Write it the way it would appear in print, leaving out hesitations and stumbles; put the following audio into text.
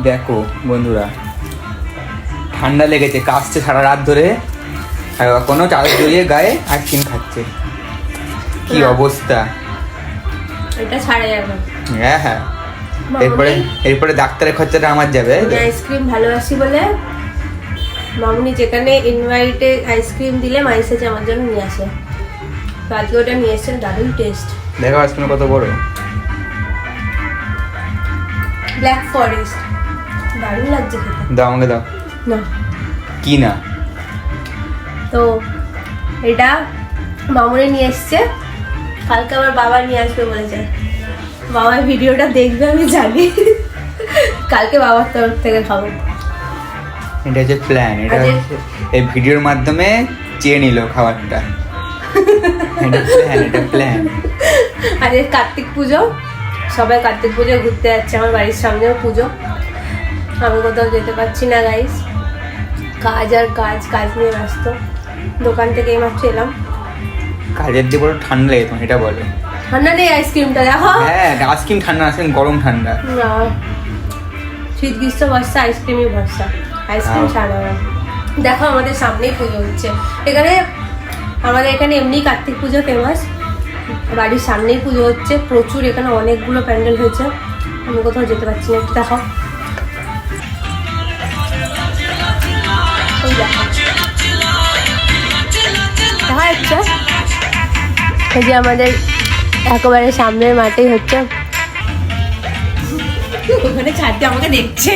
দেখো বন্ধুরা, ঠান্ডা লেগেছে, কাশছে সারা রাত ধরে, আর কোনো চাদর জড়িয়ে গায়ে আইসক্রিম খাচ্ছে। কি অবস্থা! এটা ছাড়া যাবে। হ্যাঁ হ্যাঁ, এরপরে ডাক্তারের খরচাটা আমার যাবে। আইসক্রিম ভালোবাসি বলে মামুনি যেখানে ইনভাইটে আইসক্রিম দিলে মাইসেজ আমার জন্য নিয়ে আসে। তো আজকে ওটা নিয়ে এসেছেন, দারুণ টেস্ট। দেখো আইসক্রিম কত বড়, ব্ল্যাক ফরেস্ট, দারুণ লাগছে খেতে। দাও আমাকে দাও। না কি না? তো এটা মামুনি নিয়ে এসছে, কালকে আমার বাবা নিয়ে আসবে বলেছে। বাবা ভিডিওটা দেখবে আমি জানি, কালকে বাবার তরফ থেকে খাবো। এটা হচ্ছে প্ল্যান, এটা হচ্ছে এই ভিডিওর মাধ্যমে চেয়ে নিল খাবারটা। এটা প্ল্যান। আজকে কার্তিক পুজো, সবাই কার্তিক পুজো ঘুরতে যাচ্ছে। আমার বাড়ির সামনেও পুজো, আমি কোথাও যেতে পারছি না গাইস। কাজ আর কাজ, কাজ নিয়ে ব্যস্ত। দোকান থেকে এইমাত্র এলাম। কাজের দিয়ে বড় ঠান্ডা লাগে তোমার, এটা বলো। ঠান্ডা নেই, আইসক্রিমটা দেখো। হ্যাঁ আইসক্রিম ঠান্ডা, আইসক্রিম গরম ঠান্ডা না, শীত গ্রীষ্ম বর্ষা আইসক্রিমই ভরসা, আইসক্রিম ছাড়া না। দেখো আমাদের সামনেই পুজো হচ্ছে এখানে, আমাদের এখানে এমনি কার্তিক পুজো ফেমাস, বাড়ির সামনেই পুজো হচ্ছে প্রচুর। এখানে অনেকগুলো প্যান্ডেল হয়েছে, আমি কোথাও যেতে পারছি না। একটু দেখো, দেখা যাচ্ছে এই যে আমাদের একেবারে সামনের মাঠেই হচ্ছে। ওখানে ছাড়তে আমাকে দেখছে।